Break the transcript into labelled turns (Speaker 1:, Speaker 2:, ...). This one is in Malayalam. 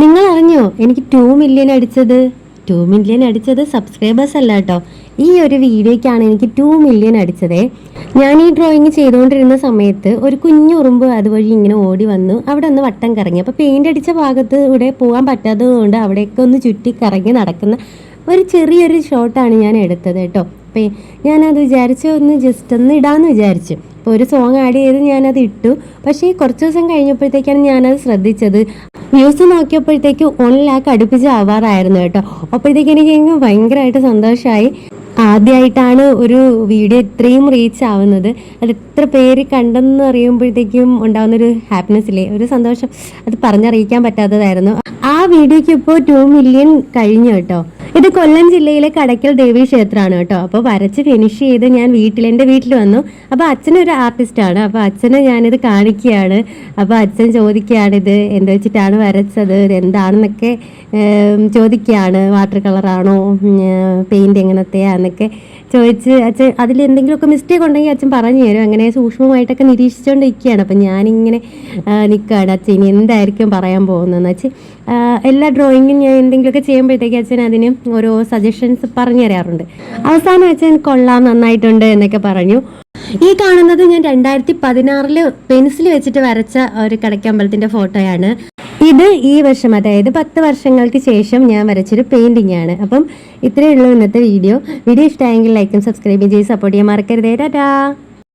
Speaker 1: നിങ്ങൾ അറിഞ്ഞോ എനിക്ക് 2 മില്യൺ അടിച്ചത്? 2 മില്യൺ അടിച്ചത് സബ്സ്ക്രൈബേഴ്സ് അല്ല കേട്ടോ. ഈ ഒരു വീഡിയോയ്ക്കാണ് എനിക്ക് 2 മില്യൺ അടിച്ചതേ. ഞാൻ ഈ ഡ്രോയിങ് ചെയ്തുകൊണ്ടിരുന്ന സമയത്ത് ഒരു കുഞ്ഞു ഉറുമ്പ് അതുവഴി ഇങ്ങനെ ഓടി വന്നു. അവിടെ ഒന്ന് വട്ടം കറങ്ങി. അപ്പോൾ പെയിൻ്റ് അടിച്ച ഭാഗത്ത് ഇവിടെ പോകാൻ പറ്റാത്തത് കൊണ്ട് അവിടെയൊക്കെ ഒന്ന് ചുറ്റി കറങ്ങി നടക്കുന്ന ഒരു ചെറിയൊരു ഷോട്ടാണ് ഞാൻ എടുത്തത് കേട്ടോ. അപ്പോൾ ഞാനത് വിചാരിച്ചു ജസ്റ്റ് ഒന്ന് ഇടാമെന്ന് വിചാരിച്ചു. അപ്പോൾ ഒരു സോങ് ആഡ് ചെയ്ത് ഞാനത് ഇട്ടു. പക്ഷേ കുറച്ച് ദിവസം കഴിഞ്ഞപ്പോഴത്തേക്കാണ് ഞാനത് ശ്രദ്ധിച്ചത്. വ്യൂസ് നോക്കിയപ്പോഴത്തേക്ക് 1 ലാക്ക് അടുപ്പിച്ച് ആവാറായിരുന്നു കേട്ടോ. അപ്പോഴത്തേക്ക് എനിക്ക് ഭയങ്കരമായിട്ട് സന്തോഷമായി. ആദ്യമായിട്ടാണ് ഒരു വീഡിയോ ഇത്രയും റീച്ച് ആവുന്നത്. അത് എത്ര പേര് കണ്ടെന്ന് അറിയുമ്പോഴത്തേക്കും ഉണ്ടാകുന്നൊരു ഹാപ്പിനെസ് ഇല്ലേ, ഒരു സന്തോഷം, അത് പറഞ്ഞറിയിക്കാൻ പറ്റാത്തതായിരുന്നു. ആ വീഡിയോയ്ക്ക് ഇപ്പോൾ 2 മില്യൺ കഴിഞ്ഞു കേട്ടോ. ഇത് കൊല്ലം ജില്ലയിലെ കടയ്ക്കൽ ദേവി ക്ഷേത്രമാണ് കേട്ടോ. അപ്പോൾ വരച്ച് ഫിനിഷ് ചെയ്ത് ഞാൻ എൻ്റെ വീട്ടിൽ വന്നു. അപ്പോൾ അച്ഛനൊരു ആർട്ടിസ്റ്റാണ്. അപ്പോൾ അച്ഛനെ ഞാനിത് കാണിക്കുകയാണ്. അപ്പോൾ അച്ഛൻ ചോദിക്കുകയാണ് ഇത് എന്ത് വെച്ചിട്ടാണ് വരച്ചത്, ഇത് എന്താണെന്നൊക്കെ ചോദിക്കുകയാണ്. വാട്ടർ കളറാണോ, പെയിൻറ് എങ്ങനത്തെയാന്നൊക്കെ ചോദിച്ച് അച്ഛൻ അതിൽ എന്തെങ്കിലുമൊക്കെ മിസ്റ്റേക്ക് ഉണ്ടെങ്കിൽ അച്ഛൻ പറഞ്ഞു തരും. അങ്ങനെ സൂക്ഷ്മമായിട്ടൊക്കെ നിരീക്ഷിച്ചുകൊണ്ടിരിക്കുകയാണ്. അപ്പം ഞാനിങ്ങനെ നിൽക്കുകയാണ്, അച്ഛൻ ഇനി എന്തായിരിക്കും പറയാൻ പോകുന്നതെന്ന് വെച്ച്. എല്ലാ ഡ്രോയിങ്ങും ഞാൻ എന്തെങ്കിലുമൊക്കെ ചെയ്യുമ്പോഴത്തേക്ക് അച്ഛൻ അതിന് ഓരോ സജഷൻസ് പറഞ്ഞു തരാറുണ്ട്. അവസാനം അച്ഛൻ കൊള്ളാം, നന്നായിട്ടുണ്ട് എന്നൊക്കെ പറഞ്ഞു. ഈ കാണുന്നത് ഞാൻ 2016 പെൻസിൽ വെച്ചിട്ട് വരച്ച ഒരു കടയ്ക്കമ്പലത്തിൻ്റെ ഫോട്ടോയാണ്. ഇത് ഈ വർഷം, അതായത് 10 വർഷങ്ങൾക്ക് ശേഷം ഞാൻ വരച്ചൊരു പെയിൻറ്റിംഗ് ആണ്. അപ്പം ഇത്രയേ ഉള്ളൂ ഇന്നത്തെ വീഡിയോ. ഇഷ്ടമായെങ്കിൽ ലൈക്കും സബ്സ്ക്രൈബും ചെയ്ത് സപ്പോർട്ട് ചെയ്യാൻ മറക്കരുതേ. ടാറ്റാ.